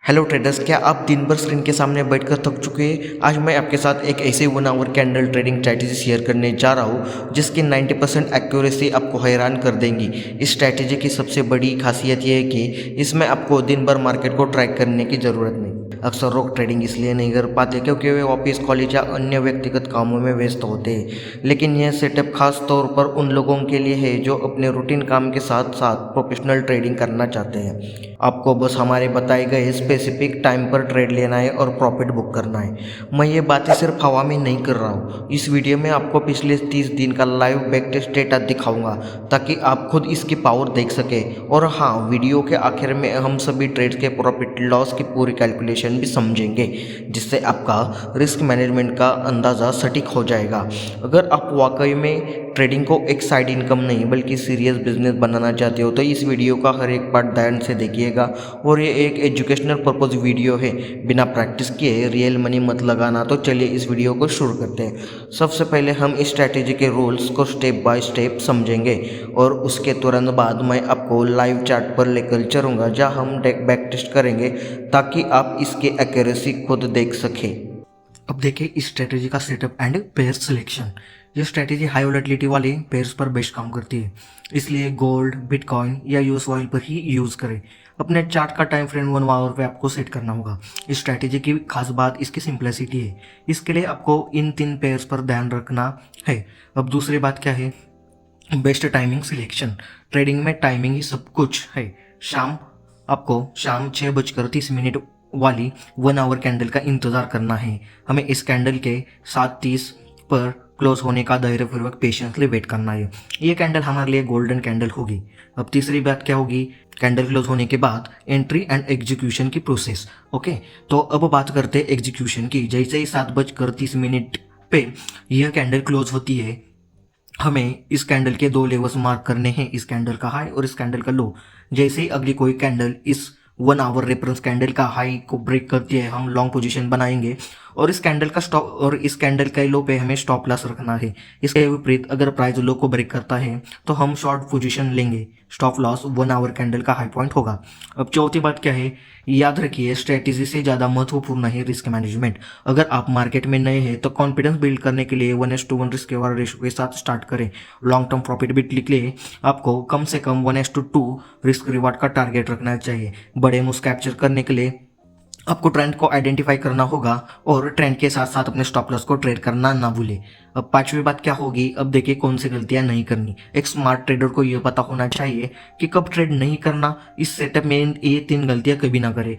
Hello traders, क्या आप दिन भर स्क्रीन के सामने बैठकर थक चुके हैं? आज मैं आपके साथ एक ऐसे 1 our candle trading strategy share करने जा रहा हूँ जिसकी 90% एक्यूरेसी आपको हैरान कर देंगी। इस स्ट्रैटेजी की सबसे बड़ी खासियत यह है कि इसमें आपको दिन भर मार्केट को ट्रैक करने की ज़रूरत नहीं। अक्सर लोग ट्रेडिंग इसलिए नहीं कर पाते क्योंकि वे ऑफिस, कॉलेज या अन्य व्यक्तिगत कामों में व्यस्त होते हैं, लेकिन यह सेटअप खास तौर पर उन लोगों के लिए है जो अपने रूटीन काम के साथ साथ प्रोफेशनल ट्रेडिंग करना चाहते हैं। आपको बस हमारे बताए गए स्पेसिफिक टाइम पर ट्रेड लेना है और प्रॉफिट बुक करना है। मैं ये बातें सिर्फ हवा में नहीं कर रहा हूँ। इस वीडियो में आपको पिछले 30 दिन का लाइव बैक टेस्ट डेटा दिखाऊंगा ताकि आप खुद इसकी पावर देख सके। और हाँ, वीडियो के आखिर में हम सभी ट्रेड्स के प्रॉफिट लॉस की पूरी कैलकुलेशन भी समझेंगे, जिससे आपका रिस्क मैनेजमेंट का अंदाज़ा सटीक हो जाएगा। अगर आप वाकई में ट्रेडिंग को एक साइड इनकम नहीं बल्कि सीरियस बिजनेस बनाना चाहते हो तो इस वीडियो का हर एक पार्ट ध्यान से देखिएगा। और ये एक एजुकेशनल पर्पस वीडियो है, बिना प्रैक्टिस किए रियल मनी मत लगाना। तो चलिए इस वीडियो को शुरू करते हैं। सबसे पहले हम इस स्ट्रैटेजी के रूल्स को स्टेप बाय स्टेप समझेंगे और उसके तुरंत बाद मैं आपको लाइव चार्ट पर लेकर चलूँगा जहाँ हम बैक टेस्ट करेंगे ताकि आप इसकी एक्यूरेसी खुद देख सकें। अब देखिए इस स्ट्रेटेजी का सेटअप एंड पेयर सिलेक्शन। ये स्ट्रेटेजी हाई वोलेटिलिटी वाले पेयर्स पर बेस्ट काम करती है, इसलिए गोल्ड, बिटकॉइन या यूएस ऑयल पर ही यूज़ करें। अपने चार्ट का टाइम फ्रेम 1 आवर पे आपको सेट करना होगा। इस स्ट्रेटेजी की खास बात इसकी सिंप्लिसिटी है। इसके लिए आपको इन 3 पेयर्स पर ध्यान रखना है। अब दूसरी बात क्या है? Best timing selection. ट्रेडिंग में टाइमिंग ही सब कुछ है। आपको शाम 6:30 वाली 1 आवर कैंडल का इंतज़ार करना है। हमें इस कैंडल के 7:30 पर क्लोज होने का धैर्यपूर्वक पेशेंसली वेट करना है। ये कैंडल हमारे लिए गोल्डन कैंडल होगी। अब तीसरी बात क्या होगी? कैंडल क्लोज होने के बाद एंट्री एंड एग्जीक्यूशन की प्रोसेस। ओके, तो अब बात करते हैं एग्जीक्यूशन की। जैसे ही 7:30 पे यह कैंडल क्लोज होती है, हमें इस कैंडल के 2 लेवल्स मार्क करने हैं, इस कैंडल का हाई और इस कैंडल का लो। जैसे ही अगली कोई कैंडल इस 1 आवर रेफरेंस कैंडल का हाई को ब्रेक करती है, हम लॉन्ग पोजीशन बनाएंगे और इस कैंडल के लो पे हमें स्टॉप लॉस रखना है। इसके विपरीत अगर प्राइस लो को ब्रेक करता है तो हम शॉर्ट पोजीशन लेंगे। स्टॉप लॉस 1 आवर कैंडल का हाई पॉइंट होगा। अब चौथी बात क्या है? याद रखिए, स्ट्रेटेजी से ज़्यादा महत्वपूर्ण है रिस्क मैनेजमेंट। अगर आप मार्केट में नए हैं तो कॉन्फिडेंस बिल्ड करने के लिए 1:1 रिस्क वाला रेशो के साथ स्टार्ट करें। लॉन्ग टर्म प्रॉफिट बिल्ड के लिए आपको कम से कम 1:2 रिस्क रिवार्ड का टारगेट रखना चाहिए। बड़े मूव्स कैप्चर करने के लिए आपको ट्रेंड को आइडेंटिफाई करना होगा और ट्रेंड के साथ साथ अपने स्टॉप लॉस को ट्रेड करना ना भूले। अब पांचवी बात क्या होगी? अब देखिए कौन सी गलतियां नहीं करनी। एक स्मार्ट ट्रेडर को यह पता होना चाहिए कि कब ट्रेड नहीं करना। इस सेटअप में ये 3 गलतियां कभी ना करें।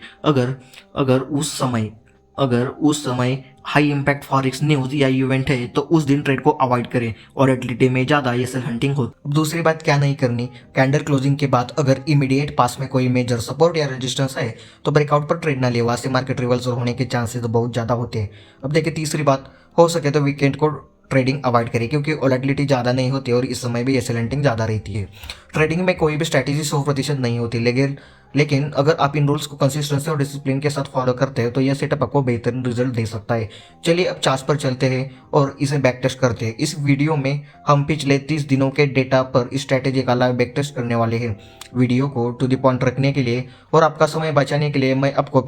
अगर उस समय हाई इम्पैक्ट फॉरेक्स न्यूज या इवेंट है तो उस दिन ट्रेड को अवॉइड करें और एडलिटी में ज़्यादा ये सेल हंटिंग हो। दूसरी बात क्या नहीं करनी? कैंडल क्लोजिंग के बाद अगर इमीडिएट पास में कोई मेजर सपोर्ट या रेजिस्टेंस है तो ब्रेकआउट पर ट्रेड ना ले, वहाँ से मार्केट रिवर्सल होने के चांसेस बहुत ज़्यादा होते हैं। अब देखिए तीसरी बात, हो सके तो वीकेंड को ट्रेडिंग अवॉइड करें क्योंकि वोलेटिलिटी ज़्यादा नहीं होती और इस समय भी एसेल हंटिंग ज़्यादा रहती है। ट्रेडिंग में कोई भी स्ट्रैटेजी 100% नहीं होती, लेकिन अगर आप इन रूल्स को कंसिस्टेंसी और डिसिप्लिन के साथ फॉलो करते हैं तो यह सेटअप आपको बेहतरीन रिजल्ट दे सकता है। चलिए अब चार्ट पर चलते हैं और इसे बैक टेस्ट करते हैं। इस वीडियो में हम पिछले 30 दिनों के डेटा पर इस स्ट्रैटेजी का लाइव बैक टेस्ट करने वाले हैं। वीडियो को टू द पॉइंट रखने के लिए और आपका समय बचाने के लिए मैं आपको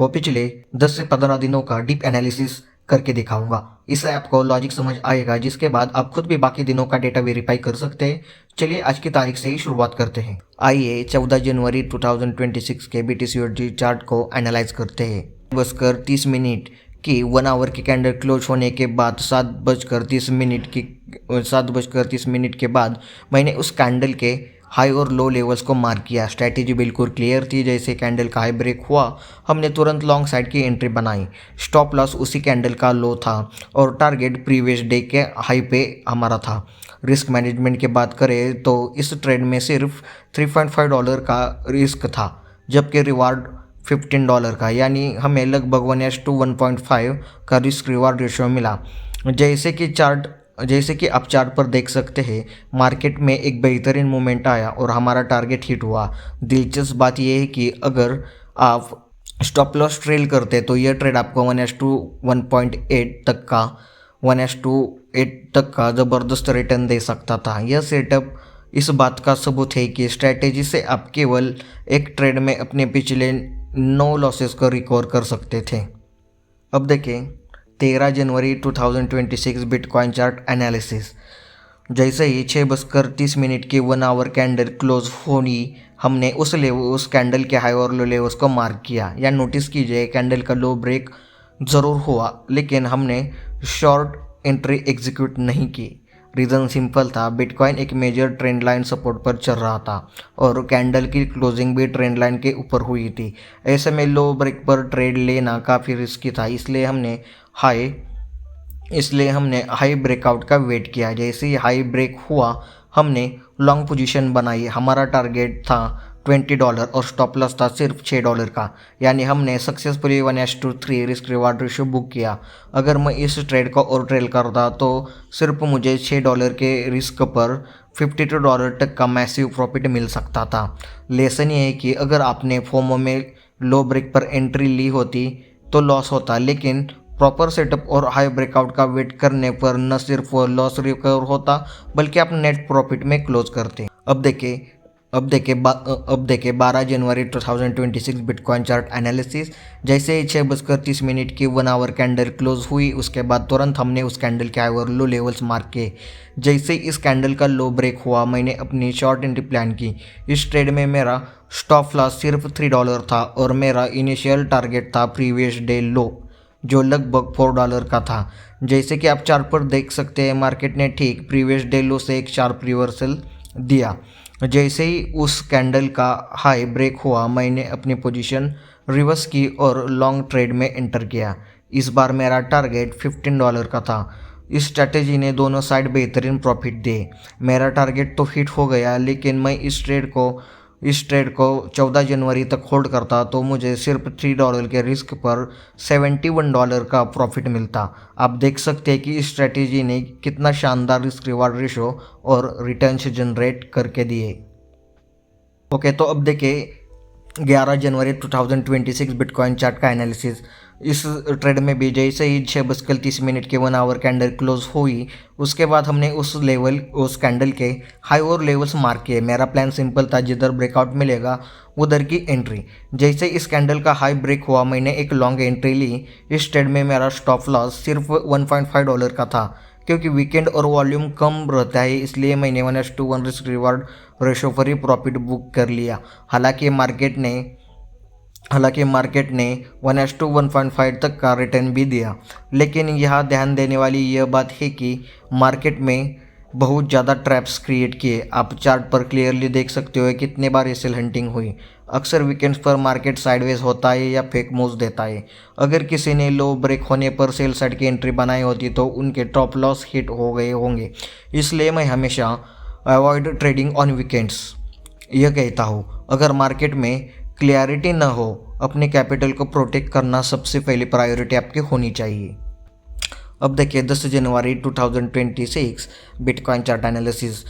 पिछले 10 से 15 दिनों का डीप एनालिसिस करके दिखाऊंगा। इससे आपको लॉजिक समझ आएगा, जिसके बाद आप खुद भी बाकी दिनों का डेटा वेरीफाई कर सकते हैं। चलिए आज की तारीख से ही शुरुआत करते हैं। आइए 14 जनवरी 2026 के BTC चार्ट को एनालाइज करते हैं। 7:30 की 1 आवर की कैंडल क्लोज होने के बाद 7:30 के बाद मैंने उस कैंडल के हाई और लो लेवल्स को मार्क किया। स्ट्रैटेजी बिल्कुल क्लियर थी। जैसे कैंडल का हाई ब्रेक हुआ, हमने तुरंत लॉन्ग साइड की एंट्री बनाई। स्टॉप लॉस उसी कैंडल का लो था और टारगेट प्रीवियस डे के हाई पे हमारा था। रिस्क मैनेजमेंट की बात करें तो इस ट्रेड में सिर्फ $3.5 का रिस्क था, जबकि रिवार्ड $15 का, यानी हमें लगभग 1:1.5 का रिस्क रिवार्ड रेशियो मिला। जैसे कि आप चार्ट पर देख सकते हैं, मार्केट में एक बेहतरीन मूवमेंट आया और हमारा टारगेट हिट हुआ। दिलचस्प बात यह है कि अगर आप स्टॉप लॉस ट्रेल करते तो यह ट्रेड आपको 1:8 तक का ज़बरदस्त रिटर्न दे सकता था। यह सेटअप इस बात का सबूत है कि स्ट्रैटेजी से आप केवल एक ट्रेड में अपने पिछले नो लॉसेस को रिकवर कर सकते थे। अब देखें 13 जनवरी 2026 बिटकॉइन चार्ट एनालिसिस। जैसे ही 6:30 की 1 आवर कैंडल क्लोज होनी, हमने उस कैंडल के हाई और लो लेवल्स को मार्क किया। या नोटिस कीजिए कैंडल का लो ब्रेक ज़रूर हुआ, लेकिन हमने शॉर्ट एंट्री एग्जीक्यूट नहीं की। रीज़न सिंपल था, बिटकॉइन एक मेजर ट्रेंड लाइन सपोर्ट पर चल रहा था और कैंडल की क्लोजिंग भी ट्रेंड लाइन के ऊपर हुई थी। ऐसे में लो ब्रेक पर ट्रेड लेना काफ़ी रिस्की था, इसलिए हमने हाई ब्रेकआउट का वेट किया। जैसे ही हाई ब्रेक हुआ, हमने लॉन्ग पोजीशन बनाई। हमारा टारगेट था $20 और स्टॉप लॉस था सिर्फ $6 का, यानी हमने successfully 1:3 risk reward ratio book किया। अगर मैं इस ट्रेड को और ट्रेल करता तो सिर्फ मुझे $6 के रिस्क पर $52 तक का मैसिव प्रॉफिट मिल सकता था। लेसन ये है कि अगर आपने फोमो में लो ब्रेक पर एंट्री ली होती तो लॉस होता, लेकिन प्रॉपर सेटअप और हाई ब्रेकआउट का वेट करने पर न सिर्फ लॉस रिकवर होता बल्कि आप नेट प्रॉफिट में क्लोज करते। अब देखें 12 जनवरी 2026 बिटकॉइन चार्ट एनालिसिस। जैसे ही 6:30 की 1 आवर कैंडल क्लोज हुई, उसके बाद तुरंत हमने उस कैंडल के हाई और लो लेवल्स मार्क किए। जैसे ही इस कैंडल का लो ब्रेक हुआ, मैंने अपनी शॉर्ट एंट्री प्लान की। इस ट्रेड में मेरा स्टॉप लॉस सिर्फ $3 था और मेरा इनिशियल टारगेट था प्रीवियस डे लो, जो लगभग $4 का था। जैसे कि आप चार्ट पर देख सकते हैं, मार्केट ने ठीक प्रीवियस डे लो से एक शार्प रिवर्सल दिया। जैसे ही उस कैंडल का हाई ब्रेक हुआ, मैंने अपनी पोजीशन रिवर्स की और लॉन्ग ट्रेड में एंटर किया। इस बार मेरा टारगेट $15 का था। इस स्ट्रैटेजी ने दोनों साइड बेहतरीन प्रॉफिट दिए। मेरा टारगेट तो हिट हो गया, लेकिन मैं इस ट्रेड को 14 जनवरी तक होल्ड करता तो मुझे सिर्फ $3 के रिस्क पर $71 का प्रॉफिट मिलता। आप देख सकते हैं कि इस स्ट्रेटेजी ने कितना शानदार रिस्क रिवार्ड रेशो और रिटर्न्स जनरेट करके दिए। ओके, तो अब देखिए 11 जनवरी 2026 बिटकॉइन चार्ट का एनालिसिस। इस ट्रेड में भी जैसे ही 6:30 की 1 आवर कैंडल क्लोज हुई, उसके बाद हमने उस कैंडल के हाई और लेवल्स मार्क किए। मेरा प्लान सिंपल था, जिधर ब्रेकआउट मिलेगा उधर की एंट्री। जैसे इस कैंडल का हाई ब्रेक हुआ, मैंने एक लॉन्ग एंट्री ली। इस ट्रेड में मेरा स्टॉप लॉस सिर्फ $1.5 का था। क्योंकि वीकेंड और वॉल्यूम कम रहता है, इसलिए मैंने 1:1 रिस्क रिवार्ड रेशो पर ही प्रॉफिट बुक कर लिया। हालांकि मार्केट ने 1:1.5 तक का रिटर्न भी दिया, लेकिन यहाँ ध्यान देने वाली यह बात है कि मार्केट में बहुत ज़्यादा ट्रैप्स क्रिएट किए। आप चार्ट पर क्लियरली देख सकते हो कितने बार सेल हंटिंग हुई। अक्सर वीकेंड्स पर मार्केट साइडवेज होता है या फेक मूव्स देता है। अगर किसी ने लो ब्रेक होने पर सेल साइड की एंट्री बनाई होती तो उनके टॉप लॉस हिट हो गए होंगे। इसलिए मैं हमेशा अवॉइड ट्रेडिंग ऑन वीकेंड्स यह कहता हूँ। अगर मार्केट में क्लियरिटी न हो, अपने कैपिटल को प्रोटेक्ट करना सबसे पहली प्रायोरिटी आपकी होनी चाहिए। अब देखिए 10 जनवरी 2026 बिटकॉइन चार्ट एनालिसिस।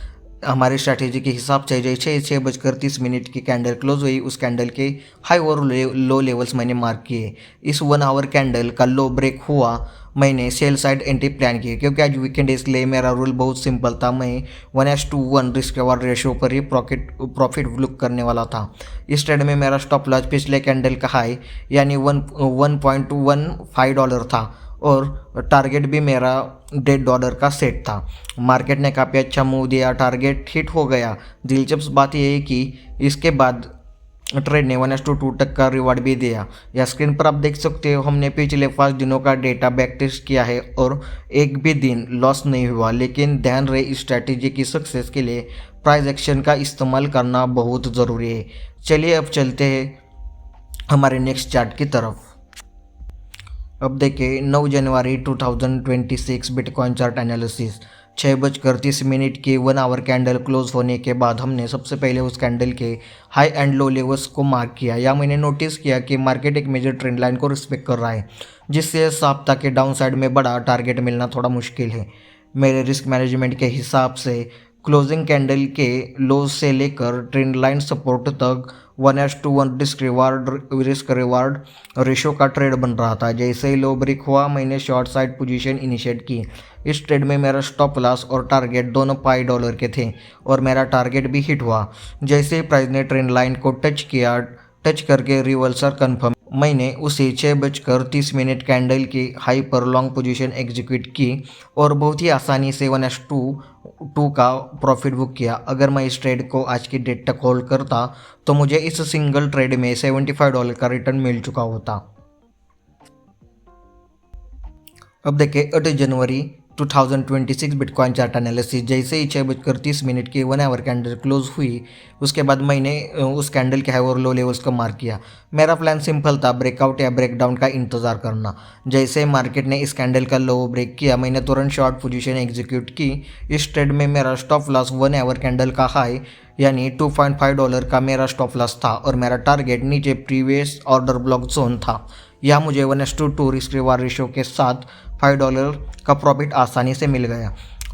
हमारी स्ट्रैटेजी के हिसाब से जैसे 6:30 की कैंडल क्लोज हुई, उस कैंडल के हाई और लो लेवल्स मैंने मार्क किए। इस 1 आवर कैंडल का लो ब्रेक हुआ, मैंने सेल साइड एंट्री प्लान की। क्योंकि आज वीकेंड है, इसलिए मेरा रूल बहुत सिंपल था। मैं 1:1 रिस्क रिवार्ड रेशियो पर ही प्रॉफिट बुक करने वाला था। इस ट्रेड में मेरा स्टॉप लॉस पिछले कैंडल का हाई यानी $1.15 था और टारगेट भी मेरा $1.5 का सेट था। मार्केट ने काफ़ी अच्छा मूव दिया, टारगेट हिट हो गया। दिलचस्प बात यह है कि इसके बाद ट्रेड ने 1:2 तक का रिवार्ड भी दिया। या स्क्रीन पर आप देख सकते हो, हमने पिछले 5 दिनों का डेटा बैक टेस्ट किया है और एक भी दिन लॉस नहीं हुआ। लेकिन ध्यान रहे, इस स्ट्रैटेजी की सक्सेस के लिए प्राइस एक्शन का इस्तेमाल करना बहुत ज़रूरी है। चलिए अब चलते हैं हमारे नेक्स्ट चार्ट की तरफ। अब देखिए 9 जनवरी 2026 बिटकॉइन चार्ट एनालिसिस। 6:30 की 1 आवर कैंडल क्लोज होने के बाद हमने सबसे पहले उस कैंडल के हाई एंड लो लेवल्स को मार्क किया। या मैंने नोटिस किया कि मार्केट एक मेजर ट्रेंड लाइन को रिस्पेक्ट कर रहा है, जिससे सप्ताह के डाउन साइड में बड़ा टारगेट मिलना थोड़ा मुश्किल है। मेरे रिस्क मैनेजमेंट के हिसाब से क्लोजिंग कैंडल के लो से लेकर ट्रेंड लाइन सपोर्ट तक 1:1 रिस्क रिवार्ड रेशो का ट्रेड बन रहा था। जैसे ही लो ब्रेक हुआ, मैंने शॉर्ट साइड पोजीशन इनिशिएट की। इस ट्रेड में मेरा स्टॉप लॉस और टारगेट दोनों $5 के थे और मेरा टारगेट भी हिट हुआ। जैसे ही प्राइस ने ट्रेंड लाइन को टच टच करके रिवर्सल कंफर्म। मैंने उसे 6:30 कैंडल की हाई पर लॉन्ग पोजीशन एग्जीक्यूट की और बहुत ही आसानी से 1:2 का प्रॉफिट बुक किया। अगर मैं इस ट्रेड को आज की डेट तक होल्ड करता तो मुझे इस सिंगल ट्रेड में $75 का रिटर्न मिल चुका होता। अब देखिए 8 जनवरी 2026 बिटकॉइन चार्ट एनालिसिस। जैसे ही 6:30 की 1 आवर कैंडल क्लोज हुई, उसके बाद मैंने उस कैंडल के हाई और लो लेवल्स को मार्क किया। मेरा प्लान सिंपल था, ब्रेकआउट या ब्रेकडाउन का इंतजार करना। जैसे मार्केट ने इस कैंडल का लो ब्रेक किया, मैंने तुरंत शॉर्ट पोजीशन एग्जीक्यूट की। इस ट्रेड में मेरा स्टॉप लॉस 1 आवर कैंडल का हाई यानी $2.5 का मेरा स्टॉप लॉस था और मेरा टारगेट नीचे प्रीवियस ऑर्डर ब्लॉक जोन था। यह मुझे 1:2 रिस्क रिवार्ड रेशियो के साथ $5 का प्रॉफिट आसानी से मिल गया।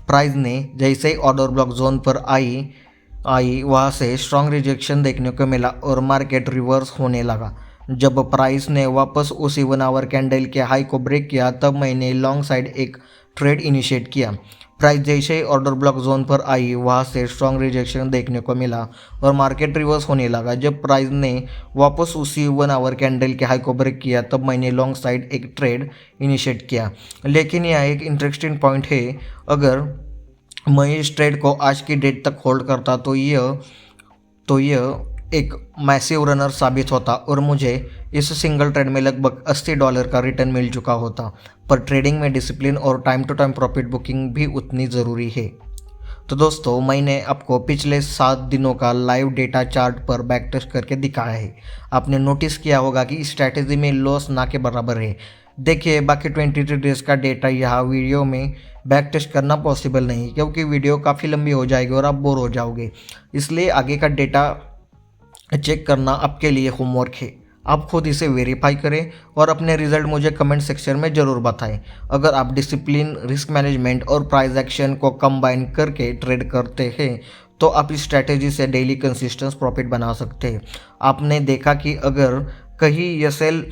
प्राइस ने जैसे ही ऑर्डर ब्लॉक जोन पर आई वहाँ से स्ट्रॉन्ग रिजेक्शन देखने को मिला और मार्केट रिवर्स होने लगा। जब प्राइस ने वापस उसी 1 आवर कैंडल के हाई को ब्रेक किया, तब मैंने लॉन्ग साइड एक ट्रेड इनिशिएट किया। प्राइस जैसे ही ऑर्डर ब्लॉक जोन पर आई, वहाँ से स्ट्रॉन्ग रिजेक्शन देखने को मिला और मार्केट रिवर्स होने लगा। जब प्राइस ने वापस उसी 1 आवर कैंडल के हाई को ब्रेक किया, तब मैंने लॉन्ग साइड एक ट्रेड इनिशिएट किया। लेकिन यह एक इंटरेस्टिंग पॉइंट है, अगर मैं इस ट्रेड को आज की डेट तक होल्ड करता तो यह एक मैसिव रनर साबित होता और मुझे इस सिंगल ट्रेड में लगभग $80 का रिटर्न मिल चुका होता। पर ट्रेडिंग में डिसिप्लिन और time to time profit booking भी उतनी ज़रूरी है। तो दोस्तों, मैंने आपको पिछले 7 दिनों का लाइव डेटा चार्ट पर बैक टेस्ट करके दिखाया है। आपने नोटिस किया होगा कि स्ट्रैटेजी में लॉस ना के बराबर है। देखिए, बाकी 23 डेज का डेटा यहाँ वीडियो में बैक टेस्ट करना पॉसिबल नहीं, क्योंकि वीडियो काफ़ी लंबी हो जाएगी और आप बोर हो जाओगे। इसलिए आगे का डेटा चेक करना आपके लिए होमवर्क है। आप खुद इसे वेरीफाई करें और अपने रिजल्ट मुझे कमेंट सेक्शन में ज़रूर बताएं। अगर आप डिसिप्लिन, रिस्क मैनेजमेंट और प्राइस एक्शन को कंबाइन करके ट्रेड करते हैं तो आप इस स्ट्रैटेजी से डेली कंसिस्टेंट प्रॉफिट बना सकते हैं। आपने देखा कि अगर कहीं यह सेल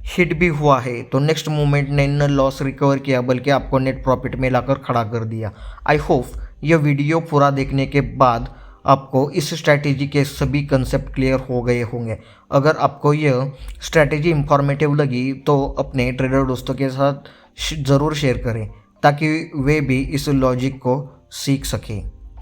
हिट भी हुआ है तो नेक्स्ट मूवमेंट ने न लॉस रिकवर किया बल्कि आपको नेट प्रॉफिट में लाकर खड़ा कर दिया। आई होप यह वीडियो पूरा देखने के बाद आपको इस स्ट्रैटेजी के सभी कंसेप्ट क्लियर हो गए होंगे। अगर आपको यह स्ट्रैटेजी इंफॉर्मेटिव लगी तो अपने ट्रेडर दोस्तों के साथ ज़रूर शेयर करें, ताकि वे भी इस लॉजिक को सीख सकें।